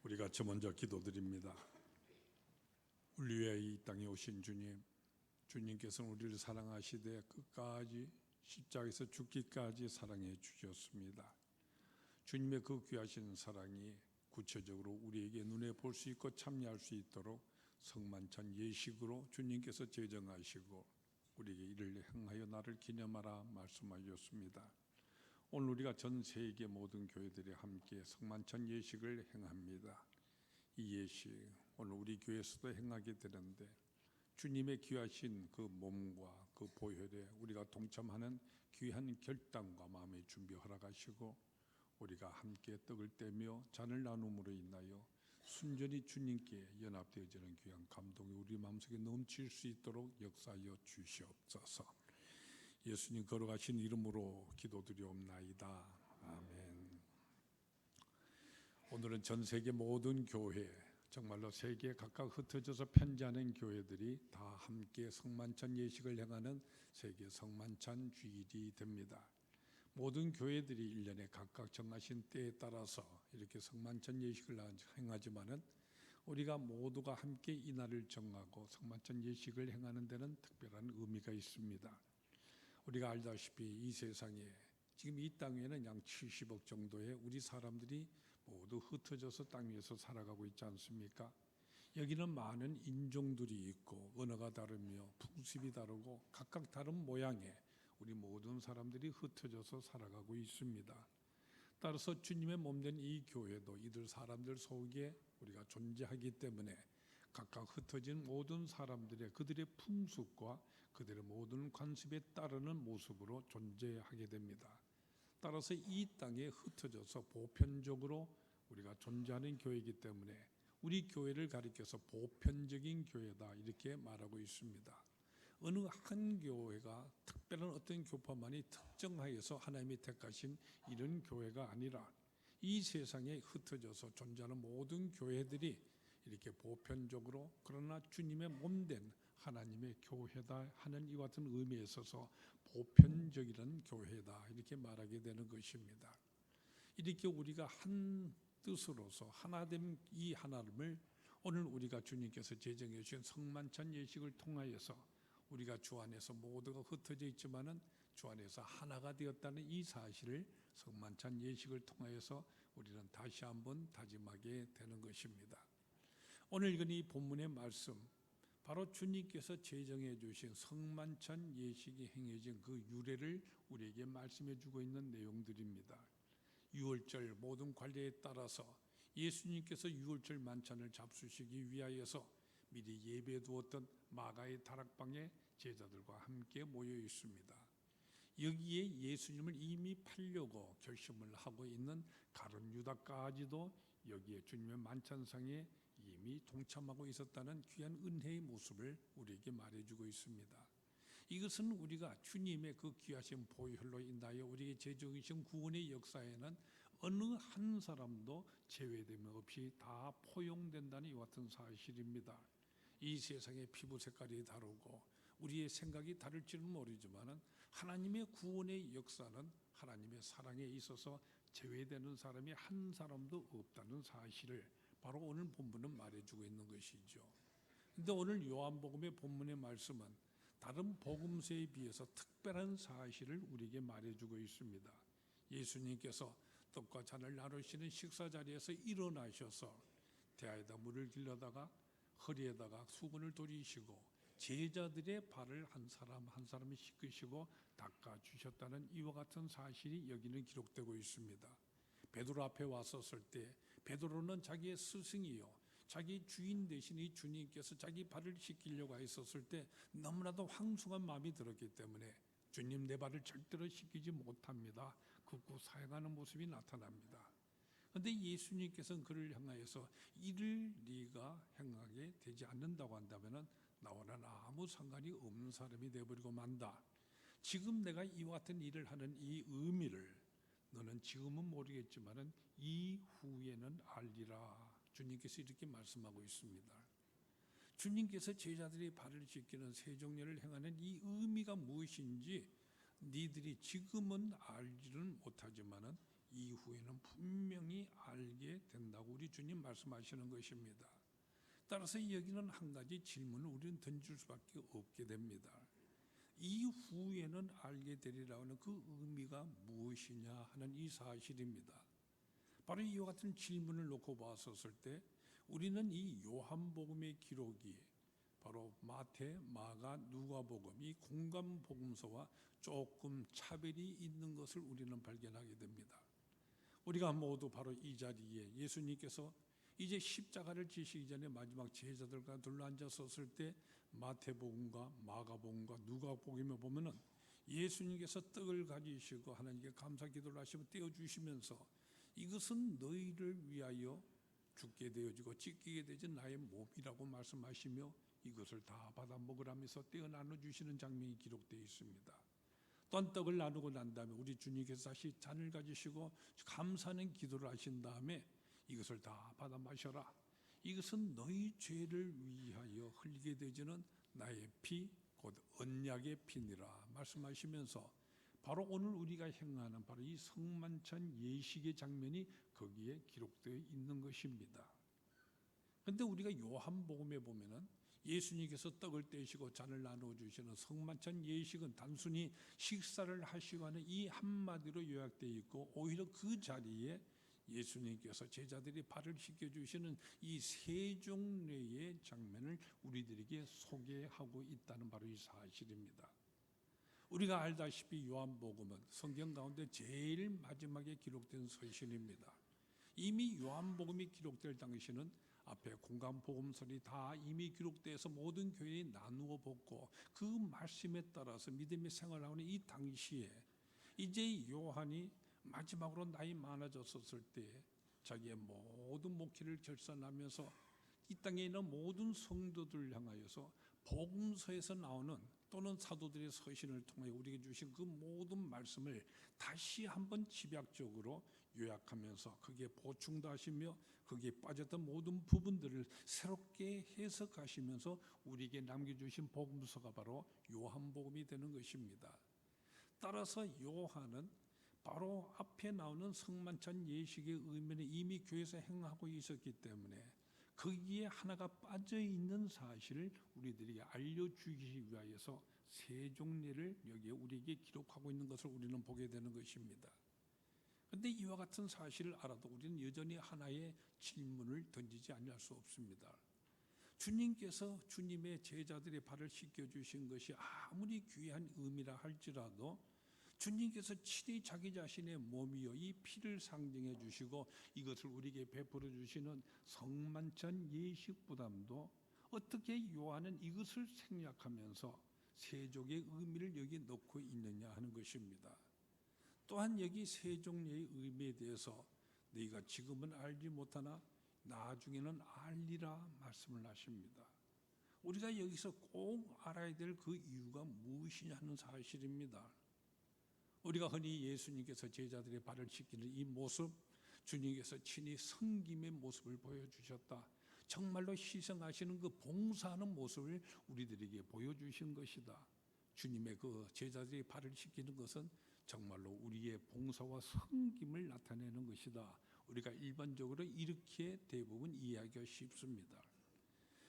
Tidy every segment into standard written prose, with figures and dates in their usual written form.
우리가 저 먼저 기도드립니다. 우리 위해 이 땅에 오신 주님, 주님께서는 우리를 사랑하시되 끝까지 십자가에서 죽기까지 사랑해 주셨습니다. 주님의 그 귀하신 사랑이 구체적으로 우리에게 눈에 볼 수 있고 참여할 수 있도록 성만찬 예식으로 주님께서 제정하시고 우리에게 이를 행하여 나를 기념하라 말씀하셨습니다. 오늘 우리가 전 세계 모든 교회들이 함께 성만찬 예식을 행합니다. 이 예식 오늘 우리 교회에서도 행하게 되는데 주님의 귀하신 그 몸과 그 보혈에 우리가 동참하는 귀한 결단과 마음의 준비 허락하시고 우리가 함께 떡을 떼며 잔을 나눔으로 인하여 순전히 주님께 연합되어지는 귀한 감동이 우리 마음속에 넘칠 수 있도록 역사하여 주시옵소서. 예수님 걸어가신 이름으로 기도드리옵나이다. 아멘. 오늘은 전 세계 모든 교회, 정말로 세계에 각각 흩어져서 편지하는 교회들이 다 함께 성만찬 예식을 행하는 세계 성만찬 주일이 됩니다. 모든 교회들이 1년에 각각 정하신 때에 따라서 이렇게 성만찬 예식을 행하지만은 우리가 모두가 함께 이날을 정하고 성만찬 예식을 행하는 데는 특별한 의미가 있습니다. 우리가 알다시피 이 세상에 지금 이 땅에는 약 70억 정도의 우리 사람들이 모두 흩어져서 땅 위에서 살아가고 있지 않습니까? 여기는 많은 인종들이 있고 언어가 다르며 풍습이 다르고 각각 다른 모양의 우리 모든 사람들이 흩어져서 살아가고 있습니다. 따라서 주님의 몸된 이 교회도 이들 사람들 속에 우리가 존재하기 때문에 각각 흩어진 모든 사람들의 그들의 풍습과 그들의 모든 관습에 따르는 모습으로 존재하게 됩니다. 따라서 이 땅에 흩어져서 보편적으로 우리가 존재하는 교회이기 때문에 우리 교회를 가리켜서 보편적인 교회다 이렇게 말하고 있습니다. 어느 한 교회가 특별한 어떤 교파만이 특정하여서 하나님이 택하신 이런 교회가 아니라 이 세상에 흩어져서 존재하는 모든 교회들이 이렇게 보편적으로 그러나 주님의 몸된 하나님의 교회다 하는 이와 같은 의미에 있어서 보편적이라는 교회다 이렇게 말하게 되는 것입니다. 이렇게 우리가 한 뜻으로서 하나됨 이 하나님을 오늘 우리가 주님께서 제정해 주신 성만찬 예식을 통하여서 우리가 주 안에서 모두가 흩어져 있지만은 주 안에서 하나가 되었다는 이 사실을 성만찬 예식을 통하여서 우리는 다시 한번 다짐하게 되는 것입니다. 오늘 읽은 이 본문의 말씀, 바로 주님께서 제정해 주신 성만찬 예식이 행해진 그 유래를 우리에게 말씀해 주고 있는 내용들입니다. 유월절 모든 관례에 따라서 예수님께서 유월절 만찬을 잡수시기 위하여서 미리 예배해 두었던 마가의 다락방에 제자들과 함께 모여 있습니다. 여기에 예수님을 이미 팔려고 결심을 하고 있는 가룟 유다까지도 여기에 주님의 만찬상에 이미 동참하고 있었다는 귀한 은혜의 모습을 우리에게 말해주고 있습니다. 이것은 우리가 주님의 그 귀하신 보혈로 인하여 우리에게 제정하신 구원의 역사에는 어느 한 사람도 제외됨 없이 다 포용된다는 이와 같은 사실입니다. 이 세상의 피부 색깔이 다르고 우리의 생각이 다를지는 모르지만 하나님의 구원의 역사는 하나님의 사랑에 있어서 제외되는 사람이 한 사람도 없다는 사실을 바로 오늘 본문은 말해주고 있는 것이죠. 그런데 오늘 요한복음의 본문의 말씀은 다른 복음서에 비해서 특별한 사실을 우리에게 말해주고 있습니다. 예수님께서 떡과 잔을 나누시는 식사 자리에서 일어나셔서 대야에다 물을 길러다가 허리에다가 수건을 돌리시고 제자들의 발을 한 사람 한 사람이 씻기시고 닦아주셨다는 이와 같은 사실이 여기는 기록되고 있습니다. 베드로 앞에 왔었을 때 베드로는 자기의 스승이요 자기 주인 대신 이 주님께서 자기 발을 씻기려고 했었을 때 너무나도 황송한 마음이 들었기 때문에 주님 내 발을 절대로 씻기지 못합니다. 긋고 사양하는 모습이 나타납니다. 그런데 예수님께서는 그를 향하여서 이를 네가 행하게 되지 않는다고 한다면 나와는 아무 상관이 없는 사람이 되어버리고 만다. 지금 내가 이와 같은 일을 하는 이 의미를 너는 지금은 모르겠지만 이후에는 알리라. 주님께서 이렇게 말씀하고 있습니다. 주님께서 제자들이 발을 씻기는 세종례를 행하는 이 의미가 무엇인지 니들이 지금은 알지는 못하지만 이후에는 분명히 알게 된다고 우리 주님 말씀하시는 것입니다. 따라서 여기는 한 가지 질문을 우리는 던질 수밖에 없게 됩니다. 이후에는 알게 되리라 하는 그 의미가 무엇이냐 하는 이 사실입니다. 바로 이와 같은 질문을 놓고 봤었을 때 우리는 이 요한복음의 기록이 바로 마태, 마가, 누가복음 이 공간복음서와 조금 차별이 있는 것을 우리는 발견하게 됩니다. 우리가 모두 바로 이 자리에 예수님께서 이제 십자가를 지시기 전에 마지막 제자들과 둘러앉았었을 때 마태복음과 마가복음과 누가복음에 보면은 예수님께서 떡을 가지시고 하나님께 감사 기도를 하시며 떼어주시면서 이것은 너희를 위하여 죽게 되어지고 찢기게 되진 나의 몸이라고 말씀하시며 이것을 다 받아 먹으라면서 떼어 나눠주시는 장면이 기록되어 있습니다. 또한 떡을 나누고 난 다음에 우리 주님께서 다시 잔을 가지시고 감사하는 기도를 하신 다음에 이것을 다 받아 마셔라. 이것은 너희 죄를 위하여 흘리게 되지는 나의 피, 곧 언약의 피니라 말씀하시면서 바로 오늘 우리가 행하는 바로 이 성만찬 예식의 장면이 거기에 기록되어 있는 것입니다. 그런데 우리가 요한복음에 보면은 예수님께서 떡을 떼시고 잔을 나누어 주시는 성만찬 예식은 단순히 식사를 하시고 하는 이 한마디로 요약되어 있고 오히려 그 자리에 예수님께서 제자들이 발을 씻겨주시는 이 세종례의 장면을 우리들에게 소개하고 있다는 바로 이 사실입니다. 우리가 알다시피 요한복음은 성경 가운데 제일 마지막에 기록된 서신입니다. 이미 요한복음이 기록될 당시는 앞에 공간복음서리 다 이미 기록돼서 모든 교회에 나누어 보고 그 말씀에 따라서 믿음의 생활하는 이 당시에 이제 요한이 마지막으로 나이 많아졌었을 때 자기의 모든 목회를 결산하면서 이 땅에 있는 모든 성도들을 향하여서 복음서에서 나오는 또는 사도들의 서신을 통해 우리에게 주신 그 모든 말씀을 다시 한번 집약적으로 요약하면서 거기에 보충도 하시며 거기에 빠졌던 모든 부분들을 새롭게 해석하시면서 우리에게 남겨주신 복음서가 바로 요한복음이 되는 것입니다. 따라서 요한은 바로 앞에 나오는 성만찬 예식의 의미는 이미 교회에서 행하고 있었기 때문에 거기에 하나가 빠져있는 사실을 우리들에게 알려주기 위하여서 세종례를 여기에 우리에게 기록하고 있는 것을 우리는 보게 되는 것입니다. 그런데 이와 같은 사실을 알아도 우리는 여전히 하나의 질문을 던지지 않을 수 없습니다. 주님께서 주님의 제자들의 발을 씻겨주신 것이 아무리 귀한 의미라 할지라도 주님께서 친히 자기 자신의 몸이요 이 피를 상징해 주시고 이것을 우리에게 베풀어 주시는 성만찬 예식보다도 어떻게 요한은 이것을 생략하면서 세족의 의미를 여기 넣고 있느냐 하는 것입니다. 또한 여기 세종례의 의미에 대해서 너희가 지금은 알지 못하나 나중에는 알리라 말씀을 하십니다. 우리가 여기서 꼭 알아야 될 그 이유가 무엇이냐 하는 사실입니다. 우리가 흔히 예수님께서 제자들의 발을 씻기는 이 모습, 주님께서 친히 섬김의 모습을 보여주셨다. 정말로 희생하시는 그 봉사하는 모습을 우리들에게 보여주신 것이다. 주님의 그 제자들의 발을 씻기는 것은 정말로 우리의 봉사와 섬김을 나타내는 것이다. 우리가 일반적으로 이렇게 대부분 이해하기가 쉽습니다.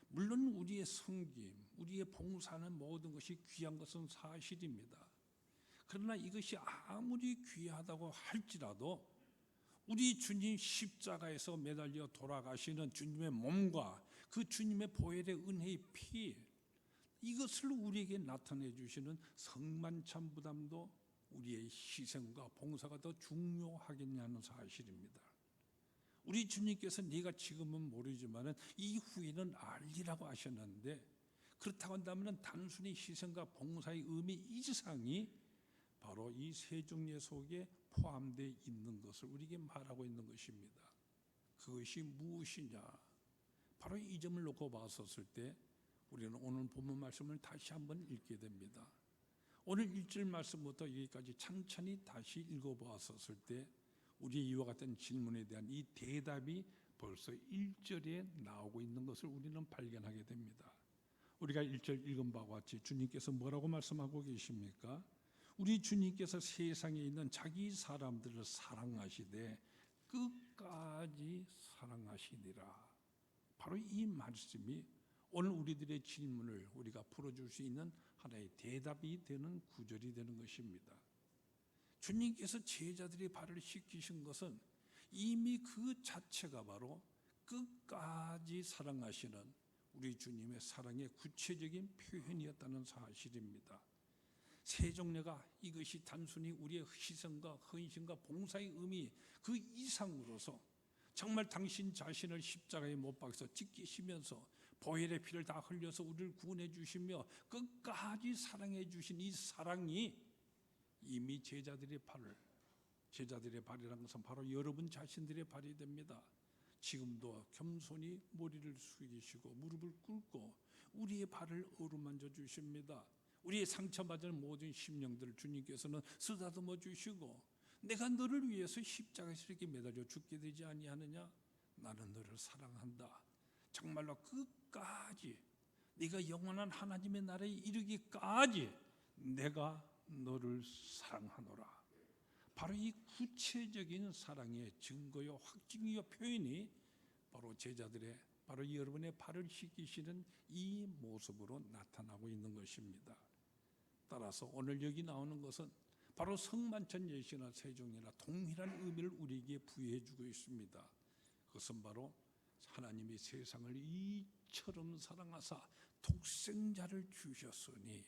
물론 우리의 섬김, 우리의 봉사하는 모든 것이 귀한 것은 사실입니다. 그러나 이것이 아무리 귀하다고 할지라도 우리 주님 십자가에서 매달려 돌아가시는 주님의 몸과 그 주님의 보혈의 은혜의 피, 이것을 우리에게 나타내 주시는 성만찬보다도 우리의 희생과 봉사가 더 중요하겠냐는 사실입니다. 우리 주님께서 네가 지금은 모르지만 이후에는 알리라고 하셨는데, 그렇다고 한다면 단순히 희생과 봉사의 의미 이상이 바로 이 세종례 속에 포함되어 있는 것을 우리에게 말하고 있는 것입니다. 그것이 무엇이냐? 바로 이 점을 놓고 봤었을 때 우리는 오늘 본문 말씀을 다시 한번 읽게 됩니다. 오늘 1절 말씀부터 여기까지 천천히 다시 읽어보았었을 때 우리의 이와 같은 질문에 대한 이 대답이 벌써 1절에 나오고 있는 것을 우리는 발견하게 됩니다. 우리가 1절 읽은 바와 같이 주님께서 뭐라고 말씀하고 계십니까? 우리 주님께서 세상에 있는 자기 사람들을 사랑하시되 끝까지 사랑하시니라. 바로 이 말씀이 오늘 우리들의 질문을 우리가 풀어줄 수 있는 하나의 대답이 되는 구절이 되는 것입니다. 주님께서 제자들의 발을 씻기신 것은 이미 그 자체가 바로 끝까지 사랑하시는 우리 주님의 사랑의 구체적인 표현이었다는 사실입니다. 세종례가 이것이 단순히 우리의 희생과 헌신과 봉사의 의미 그 이상으로서 정말 당신 자신을 십자가에 못 박아서 찢기시면서 보혈의 피를 다 흘려서 우리를 구원해 주시며 끝까지 사랑해 주신 이 사랑이 이미 제자들의 발이라는 것은 바로 여러분 자신들의 발이 됩니다. 지금도 겸손히 머리를 숙이시고 무릎을 꿇고 우리의 발을 어루만져 주십니다. 우리의 상처받은 모든 심령들을 주님께서는 쓰다듬어 주시고 내가 너를 위해서 십자가에서 이렇게 매달려 죽게 되지 아니하느냐? 나는 너를 사랑한다. 정말로 끝까지 네가 영원한 하나님의 나라에 이르기까지 내가 너를 사랑하노라. 바로 이 구체적인 사랑의 증거요 확증이요 표현이 바로 제자들의 바로 여러분의 발을 씻기시는 이 모습으로 나타나고 있는 것입니다. 따라서 오늘 여기 나오는 것은 바로 성만찬 예식이나 세종례나 동일한 의미를 우리에게 부여해 주고 있습니다. 그것은 바로 하나님이 세상을 이처럼 사랑하사 독생자를 주셨으니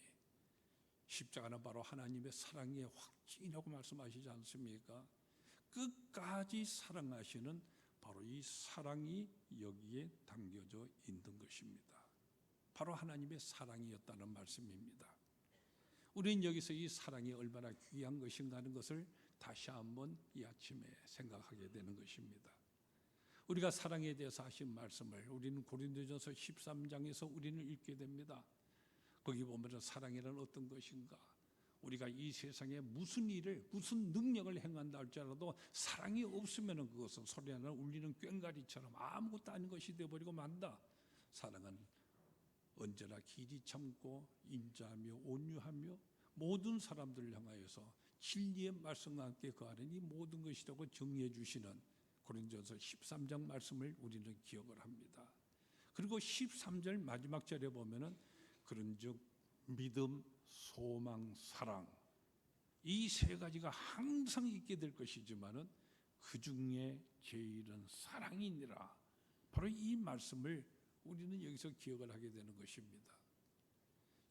십자가는 바로 하나님의 사랑의 확증이라고 말씀하시지 않습니까? 끝까지 사랑하시는 바로 이 사랑이 여기에 담겨져 있는 것입니다. 바로 하나님의 사랑이었다는 말씀입니다. 우리는 여기서 이 사랑이 얼마나 귀한 것인가 하는 것을 다시 한번 이 아침에 생각하게 되는 것입니다. 우리가 사랑에 대해서 하신 말씀을 우리는 고린도전서 13장에서 우리는 읽게 됩니다. 거기 보면 사랑이란 어떤 것인가? 우리가 이 세상에 무슨 일을 무슨 능력을 행한다 할지라도 사랑이 없으면 그것은 소리나 울리는 꽹과리처럼 아무것도 아닌 것이 되어버리고 만다. 사랑은 언제나 길이 참고 인자하며 온유하며 모든 사람들을 향하여서 진리의 말씀과 함께 거하는 이 모든 것이라고 정의해 주시는 고린도전서 13장 말씀을 우리는 기억을 합니다. 그리고 13절 마지막 절에 보면은 그런즉 믿음, 소망, 사랑 이 세 가지가 항상 있게 될 것이지만은 그 중에 제일은 사랑이니라. 바로 이 말씀을 우리는 여기서 기억을 하게 되는 것입니다.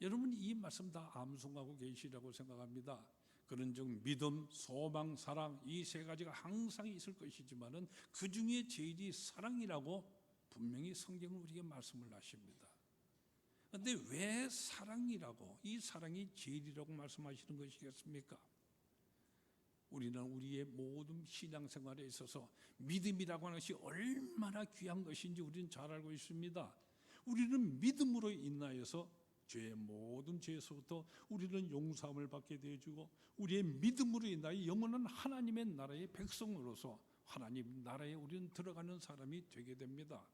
여러분 이 말씀 다 암송하고 계시라고 생각합니다. 그런즉 믿음, 소망, 사랑 이 세 가지가 항상 있을 것이지만은 그 중에 제일이 사랑이라고 분명히 성경은 우리에게 말씀을 하십니다. 그런데 왜 사랑이라고 이 사랑이 제일이라고 말씀하시는 것이겠습니까? 우리는 우리의 모든 신앙생활에 있어서 믿음이라고 하는 것이 얼마나 귀한 것인지 우리는 잘 알고 있습니다. 우리는 믿음으로 인하여서 죄의 모든 죄에서부터 우리는 용서함을 받게 되어주고 우리의 믿음으로 인하여 영원한 하나님의 나라의 백성으로서 하나님 나라에 우리는 들어가는 사람이 되게 됩니다.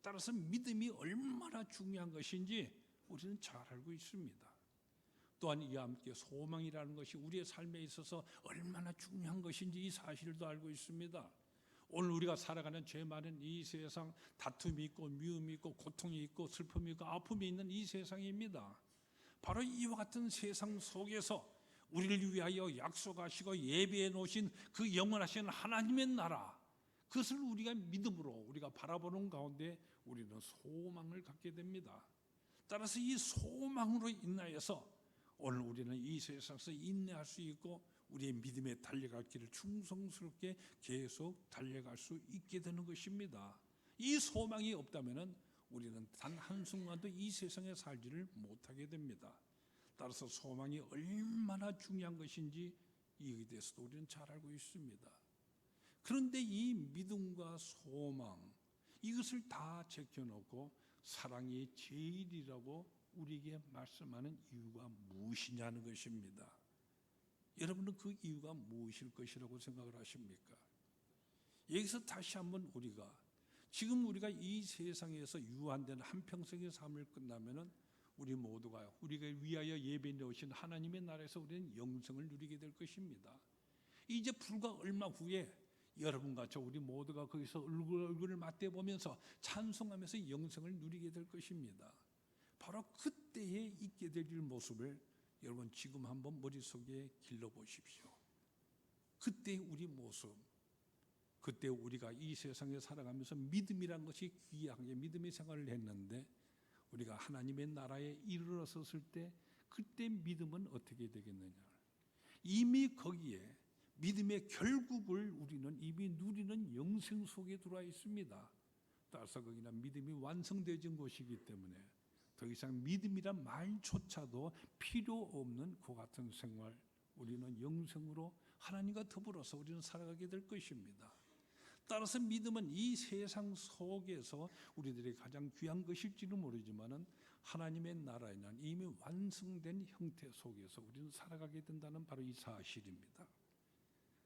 따라서 믿음이 얼마나 중요한 것인지 우리는 잘 알고 있습니다. 또한 이와 함께 소망이라는 것이 우리의 삶에 있어서 얼마나 중요한 것인지 이 사실도 알고 있습니다. 오늘 우리가 살아가는 죄 많은 이 세상, 다툼이 있고 미움이 있고 고통이 있고 슬픔이 있고 아픔이 있는 이 세상입니다. 바로 이와 같은 세상 속에서 우리를 위하여 약속하시고 예비해 놓으신 그 영원하신 하나님의 나라, 그것을 우리가 믿음으로 우리가 바라보는 가운데 우리는 소망을 갖게 됩니다. 따라서 이 소망으로 인하여서 오늘 우리는 이 세상에서 인내할 수 있고 우리의 믿음에 달려갈 길을 충성스럽게 계속 달려갈 수 있게 되는 것입니다. 이 소망이 없다면 우리는 단 한순간도 이 세상에 살지를 못하게 됩니다. 따라서 소망이 얼마나 중요한 것인지 이에 대해서도 우리는 잘 알고 있습니다. 그런데 이 믿음과 소망 이것을 다 제껴놓고 사랑이 제일이라고 우리에게 말씀하는 이유가 무엇이냐는 것입니다. 여러분은 그 이유가 무엇일 것이라고 생각을 하십니까? 여기서 다시 한번 우리가 지금 우리가 이 세상에서 유한된 한평생의 삶을 끝나면은 우리 모두가 우리가 위하여 예배 넣으신 하나님의 나라에서 우리는 영생을 누리게 될 것입니다. 이제 불과 얼마 후에 여러분과 저 우리 모두가 거기서 얼굴을 맞대보면서 찬송하면서 영생을 누리게 될 것입니다. 바로 그때에 있게 될 모습을 여러분 지금 한번 머릿속에 길러보십시오. 그때 우리 모습, 그때 우리가 이 세상에 살아가면서 믿음이란 것이 귀하게 믿음의 생활을 했는데 우리가 하나님의 나라에 이르렀을 때 그때 믿음은 어떻게 되겠느냐. 이미 거기에 믿음의 결국을 우리는 이미 누리는 영생 속에 들어와 있습니다. 따라서 거기는 믿음이 완성되어진 곳이기 때문에 더 이상 믿음이란 말조차도 필요 없는 그 같은 생활, 우리는 영생으로 하나님과 더불어서 우리는 살아가게 될 것입니다. 따라서 믿음은 이 세상 속에서 우리들이 가장 귀한 것일지는 모르지만은 하나님의 나라에는 이미 완성된 형태 속에서 우리는 살아가게 된다는 바로 이 사실입니다.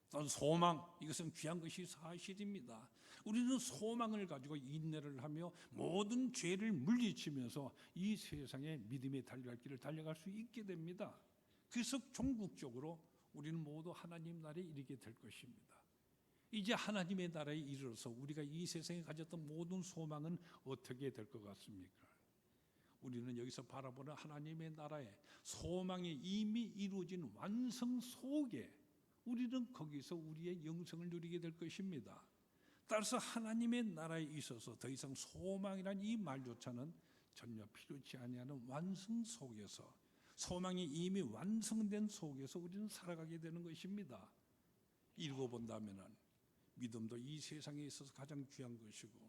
또한 소망, 이것은 귀한 것이 사실입니다. 우리는 소망을 가지고 인내를 하며 모든 죄를 물리치면서 이 세상의 믿음의 달려갈 길을 달려갈 수 있게 됩니다. 그래서 종국적으로 우리는 모두 하나님 나라에 이르게 될 것입니다. 이제 하나님의 나라에 이르러서 우리가 이 세상에 가졌던 모든 소망은 어떻게 될 것 같습니까? 우리는 여기서 바라보는 하나님의 나라의 소망이 이미 이루어진 완성 속에 우리는 거기서 우리의 영생을 누리게 될 것입니다. 따라서 하나님의 나라에 있어서 더 이상 소망이란 이 말조차는 전혀 필요치 아니하는 완성 속에서, 소망이 이미 완성된 속에서 우리는 살아가게 되는 것입니다. 읽어본다면 믿음도 이 세상에 있어서 가장 귀한 것이고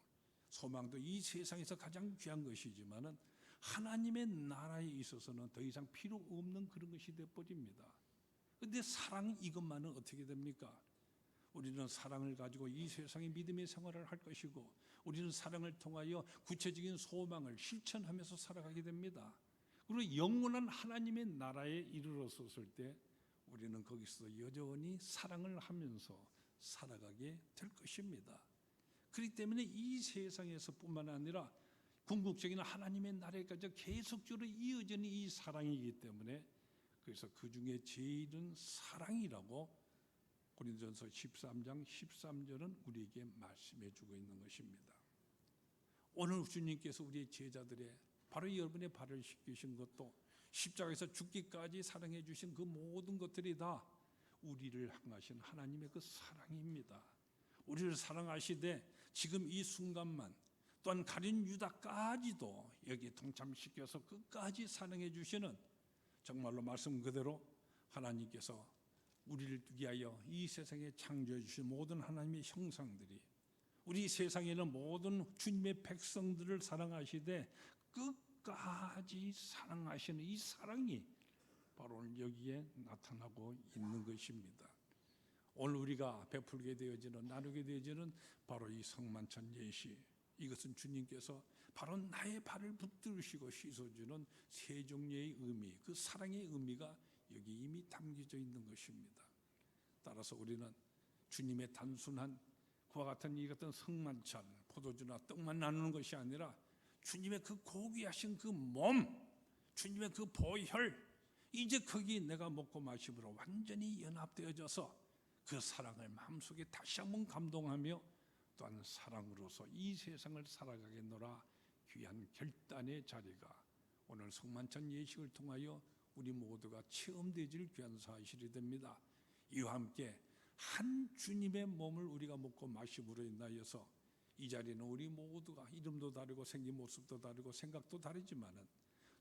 소망도 이 세상에서 가장 귀한 것이지만은 하나님의 나라에 있어서는 더 이상 필요 없는 그런 것이 되어버립니다. 그런데 사랑 이것만은 어떻게 됩니까? 우리는 사랑을 가지고 이 세상의 믿음의 생활을 할 것이고 우리는 사랑을 통하여 구체적인 소망을 실천하면서 살아가게 됩니다. 그리고 영원한 하나님의 나라에 이르렀을 때 우리는 거기서 여전히 사랑을 하면서 살아가게 될 것입니다. 그렇기 때문에 이 세상에서 뿐만 아니라 궁극적인 하나님의 나라에까지 계속적으로 이어지는 이 사랑이기 때문에 그래서 그 중에 제일은 사랑이라고 고린도전서 13장 13절은 우리에게 말씀해 주고 있는 것입니다. 오늘 주님께서 우리의 제자들의 바로 여러분의 발을 씻기신 것도 십자가에서 죽기까지 사랑해 주신 그 모든 것들이 다 우리를 향하신 하나님의 그 사랑입니다. 우리를 사랑하시되 지금 이 순간만 또한 가룟 유다까지도 여기에 동참시켜서 끝까지 사랑해 주시는 정말로 말씀 그대로 하나님께서 우리를 위하여 이 세상에 창조해 주신 모든 하나님의 형상들이 우리 세상에는 모든 주님의 백성들을 사랑하시되 끝까지 사랑하시는 이 사랑이 바로 오늘 여기에 나타나고 있는 것입니다. 오늘 우리가 베풀게 되어지는 나누게 되어지는 바로 이 성만찬 예시, 이것은 주님께서 바로 나의 발을 붙들으시고 씻어주는 세 종류의 의미, 그 사랑의 의미가 여기 이미 담겨져 있는 것입니다. 따라서 우리는 주님의 단순한 그와 같은 이 같은 성만찬, 포도주나 떡만 나누는 것이 아니라 주님의 그 고귀하신 그 몸, 주님의 그 보혈, 이제 거기 내가 먹고 마심으로 완전히 연합되어져서 그 사랑을 마음속에 다시 한번 감동하며 또한 사랑으로서 이 세상을 살아가겠노라 귀한 결단의 자리가 오늘 성만찬 예식을 통하여 우리 모두가 체험되질 귀한 사실이 됩니다. 이와 함께 한 주님의 몸을 우리가 먹고 마심으로 인하여서 이 자리는 우리 모두가 이름도 다르고 생긴 모습도 다르고 생각도 다르지만은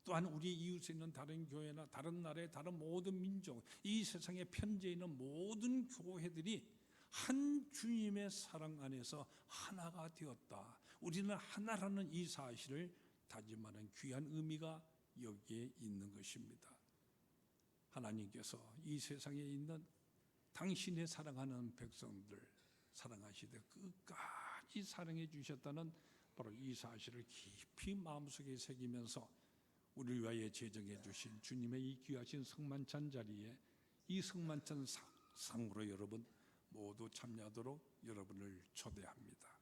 또한 우리 이웃에 있는 다른 교회나 다른 나라의 다른 모든 민족, 이 세상에 편재해 있는 모든 교회들이 한 주님의 사랑 안에서 하나가 되었다. 우리는 하나라는 이 사실을 다짐하는 귀한 의미가 여기에 있는 것입니다. 하나님께서 이 세상에 있는 당신의 사랑하는 백성들 사랑하시되 끝까지 사랑해 주셨다는 바로 이 사실을 깊이 마음속에 새기면서 우리를 위하여 제정해 주신 주님의 이 귀하신 성만찬 자리에 이 성만찬 상으로 여러분 모두 참여하도록 여러분을 초대합니다.